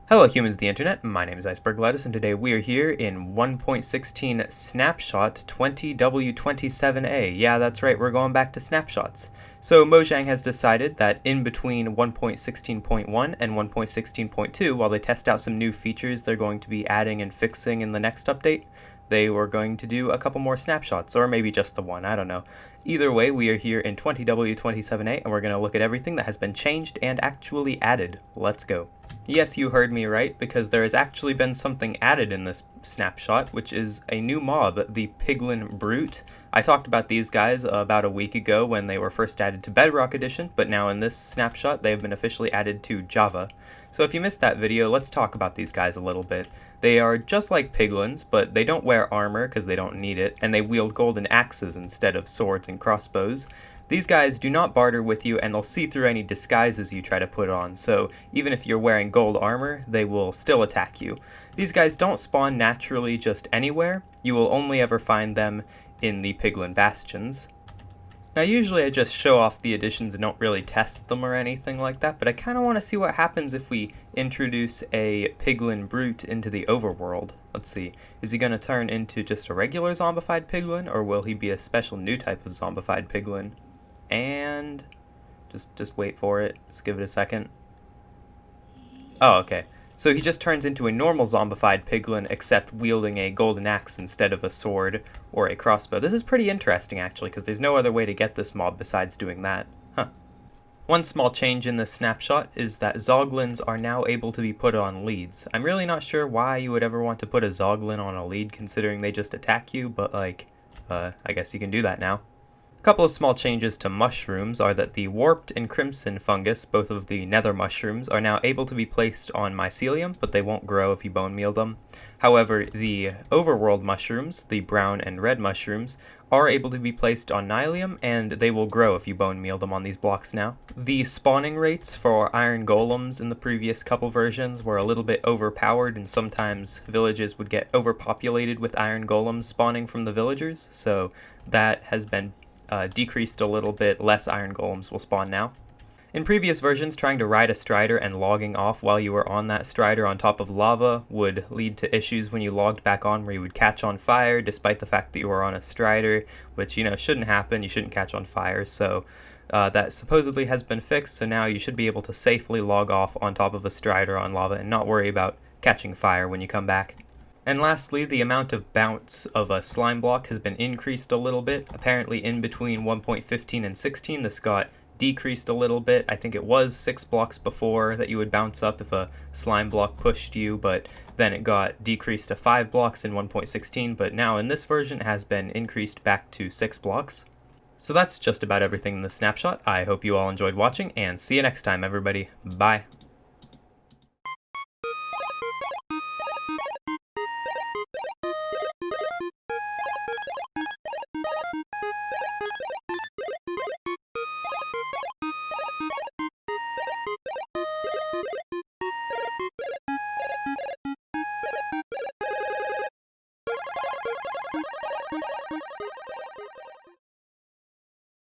Hello humans of the internet, my name is Iceberg Lettuce, and today we are here in 1.16 Snapshot 20W27A. Yeah, that's right, we're going back to snapshots. So Mojang has decided that in between 1.16.1 and 1.16.2, while they test out some new features they're going to be adding and fixing in the next update, they were going to do a couple more snapshots, or maybe just the one, I don't know. Either way, we are here in 20W27A, and we're going to look at everything that has been changed and actually added. Let's go. Yes, you heard me right, because there has actually been something added in this snapshot, which is a new mob, the Piglin Brute. I talked about these guys about a week ago when they were first added to Bedrock Edition, but now in this snapshot they have been officially added to Java. So if you missed that video, let's talk about these guys a little bit. They are just like piglins, but they don't wear armor because they don't need it, and they wield golden axes instead of swords and crossbows. These guys do not barter with you, and they'll see through any disguises you try to put on, so even if you're wearing gold armor, they will still attack you. These guys don't spawn naturally just anywhere. You will only ever find them in the Piglin Bastions. Now usually I just show off the additions and don't really test them or anything like that, but I kind of want to see what happens if we introduce a Piglin Brute into the overworld. Let's see, is he going to turn into just a regular zombified piglin, or will he be a special new type of zombified piglin? And just wait for it, just give it a second. Oh, okay. So he just turns into a normal zombified piglin, except wielding a golden axe instead of a sword or a crossbow. This is pretty interesting, actually, because there's no other way to get this mob besides doing that. Huh. One small change in this snapshot is that Zoglins are now able to be put on leads. I'm really not sure why you would ever want to put a Zoglin on a lead, considering they just attack you, but I guess you can do that now. A couple of small changes to mushrooms are that the warped and crimson fungus, both of the nether mushrooms, are now able to be placed on mycelium, but they won't grow if you bone meal them. However, the overworld mushrooms, the brown and red mushrooms, are able to be placed on nylium, and they will grow if you bone meal them on these blocks now. The spawning rates for iron golems in the previous couple versions were a little bit overpowered, and sometimes villages would get overpopulated with iron golems spawning from the villagers, so that has been decreased a little bit. Less iron golems will spawn now. In previous versions, trying to ride a strider and logging off while you were on that strider on top of lava would lead to issues when you logged back on, where you would catch on fire despite the fact that you were on a strider, which, you know, shouldn't happen. You shouldn't catch on fire, so that supposedly has been fixed, so now you should be able to safely log off on top of a strider on lava and not worry about catching fire when you come back. And lastly, the amount of bounce of a slime block has been increased a little bit. Apparently in between 1.15 and 16 this got decreased a little bit. I think it was 6 blocks before that you would bounce up if a slime block pushed you, but then it got decreased to 5 blocks in 1.16, but now in this version it has been increased back to 6 blocks. So that's just about everything in the snapshot. I hope you all enjoyed watching, and see you next time everybody. Bye!